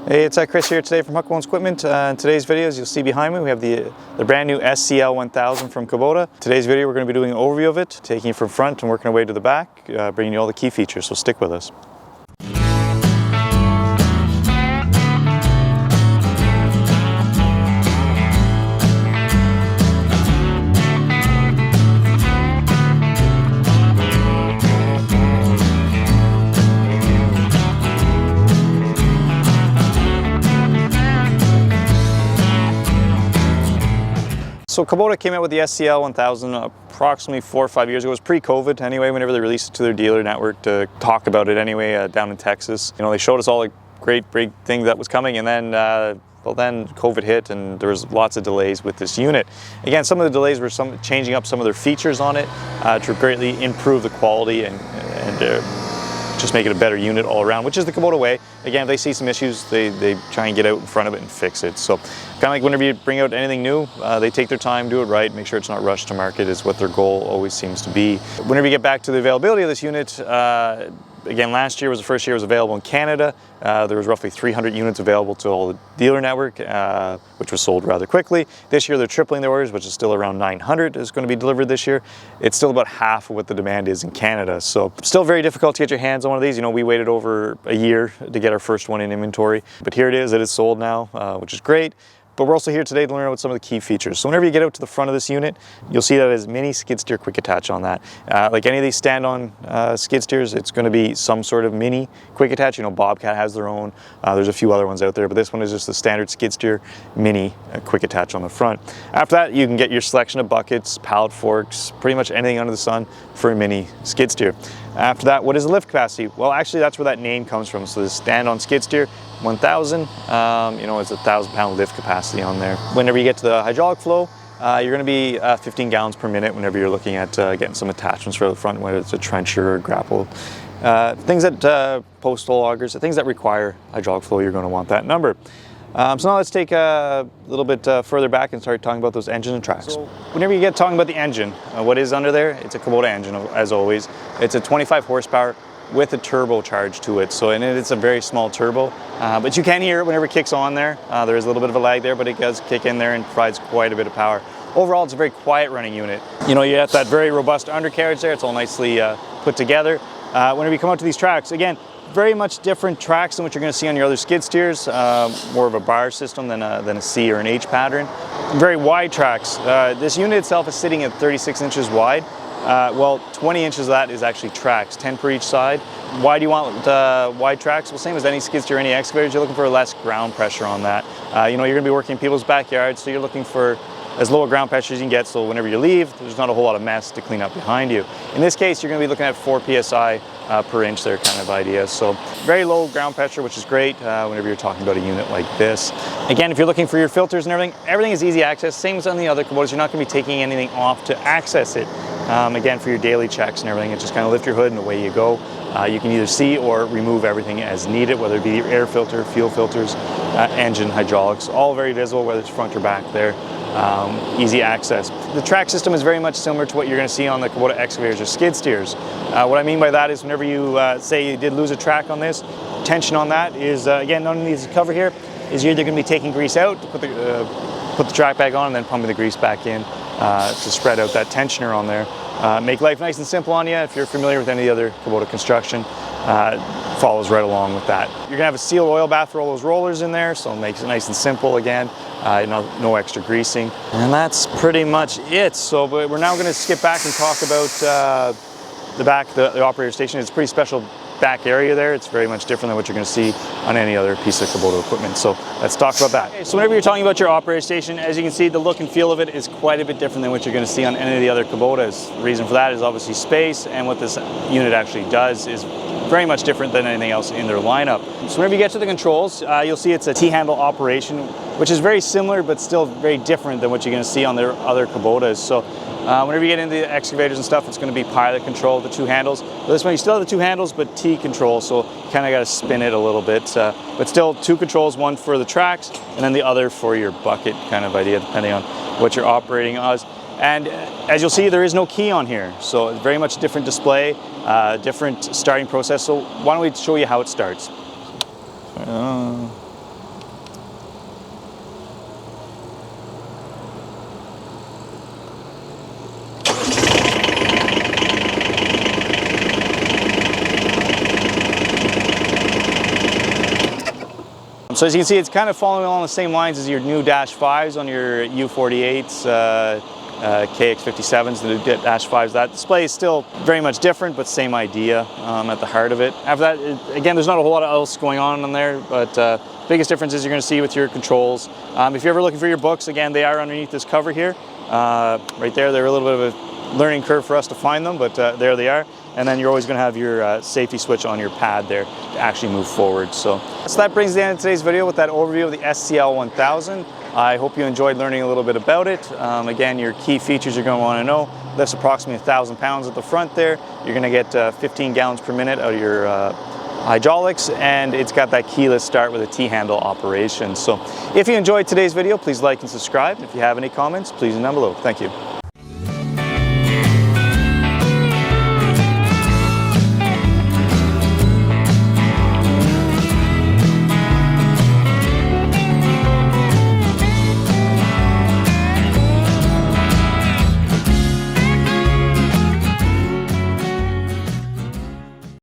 Hey, it's Chris here today from Huckabones Equipment. In today's video, as you'll see behind me, we have the brand new SCL 1000 from Kubota. Today's video, we're going to be doing an overview of it, taking it from front and working our way to the back, bringing you all the key features, so stick with us. So Kubota came out with the SCL 1000 approximately 4 or 5 years ago. It was pre-COVID anyway, whenever they released it to their dealer network to talk about it anyway down in Texas. You know, they showed us all the great big thing that was coming, and then then COVID hit and there was lots of delays with this unit. Again, some of the delays were changing up some of their features on it to greatly improve the quality and just make it a better unit all around, which is the Kubota way. Again, if they see some issues, they try and get out in front of it and fix it. So kind of like whenever you bring out anything new, they take their time, do it right, make sure it's not rushed to market is what their goal always seems to be. Whenever you get back to the availability of this unit, again, last year was the first year it was available in Canada. There was roughly 300 units available to all the dealer network, which was sold rather quickly. This year they're tripling their orders, which is still around 900 is going to be delivered this year. It's still about half of what the demand is in Canada. So still very difficult to get your hands on one of these. You know, we waited over a year to get our first one in inventory, but here it is sold now, which is great. But we're also here today to learn about some of the key features. So whenever you get out to the front of this unit, you'll see that it has mini skid steer quick attach on that. Like any of these stand-on skid steers, it's going to be some sort of mini quick attach. You know, Bobcat has their own. There's a few other ones out there, but this one is just the standard skid steer mini quick attach on the front. After that, you can get your selection of buckets, pallet forks, pretty much anything under the sun for a mini skid steer. After that, what is the lift capacity? Well, actually, that's where that name comes from. So the stand-on skid steer 1000, you know, it's a 1,000-pound lift capacity on there. Whenever you get to the hydraulic flow, you're going to be 15 gallons per minute whenever you're looking at getting some attachments for the front, whether it's a trencher or a grapple. Things that postal augers, things that require hydraulic flow, you're going to want that number. So now let's take a little bit further back and start talking about those engines and tracks. So whenever you get talking about the engine, what is under there? It's a Kubota engine, as always. It's a 25 horsepower with a turbocharge to it. So it's a very small turbo, but you can hear it whenever it kicks on there. There is a little bit of a lag there, but it does kick in there and provides quite a bit of power. Overall, it's a very quiet running unit. You know, you have that very robust undercarriage there. It's all nicely put together. Whenever you come out to these tracks, again, very much different tracks than what you're going to see on your other skid steers. More of a bar system than a C or an H pattern. Very wide tracks. This unit itself is sitting at 36 inches wide. Well, 20 inches of that is actually tracks, 10 per each side. Why do you want wide tracks? Well, same as any skid steer, any excavators, you're looking for less ground pressure on that. You know, you're going to be working in people's backyards, so you're looking for as low a ground pressure as you can get, so whenever you leave, there's not a whole lot of mess to clean up behind you. In this case, you're going to be looking at 4 psi per inch there kind of idea. So very low ground pressure, which is great whenever you're talking about a unit like this. Again, if you're looking for your filters and everything is easy access. Same as on the other Kubotas, you're not going to be taking anything off to access it. Again, for your daily checks and everything, it's just kind of lift your hood and away you go. You can either see or remove everything as needed, whether it be your air filter, fuel filters, engine, hydraulics, all very visible, whether it's front or back there. Easy access. The track system is very much similar to what you're going to see on the Kubota excavators or skid steers. What I mean by that is whenever you say you did lose a track on this, tension on that is, again, underneath the cover here, is you're either going to be taking grease out to put the track back on and then pumping the grease back in to spread out that tensioner on there. Make life nice and simple on you. If you're familiar with any other Kubota construction, follows right along with that. You're going to have a sealed oil bath for all those rollers in there, so it makes it nice and simple again. No extra greasing. And that's pretty much it. So we're now going to skip back and talk about the back, the operator station. It's a pretty special back area there. It's very much different than what you're going to see on any other piece of Kubota equipment. So let's talk about that. Okay, so whenever you're talking about your operator station, as you can see, the look and feel of it is quite a bit different than what you're going to see on any of the other Kubotas. The reason for that is obviously space, and what this unit actually does is very much different than anything else in their lineup. So whenever you get to the controls, you'll see it's a T-handle operation, which is very similar but still very different than what you're going to see on their other Kubotas. So whenever you get into the excavators and stuff, it's going to be pilot control, the 2 handles. But this one, you still have the 2 handles, but T control, so you kind of got to spin it a little bit. But still 2 controls, one for the tracks, and then the other for your bucket kind of idea, depending on what you're operating on. And as you'll see, there is no key on here, so it's very much different display, different starting process. So why don't we show you how it starts. So as you can see, it's kind of following along the same lines as your new Dash 5s on your U48s, KX57s, the new Dash 5s. That display is still very much different, but same idea at the heart of it. After that, again, there's not a whole lot else going on there, but biggest difference is you're going to see with your controls. If you're ever looking for your books, again, they are underneath this cover here. Right there, they're a little bit of a learning curve for us to find them, but there they are. And then you're always going to have your safety switch on your pad there to actually move forward. So that brings the end of today's video with that overview of the SCL 1000. I hope you enjoyed learning a little bit about it. Again, your key features you're going to want to know. Lifts approximately 1,000 pounds at the front there. You're going to get 15 gallons per minute out of your hydraulics, and it's got that keyless start with a T-handle operation. So if you enjoyed today's video, please like and subscribe. If you have any comments, please leave them down below. Thank you.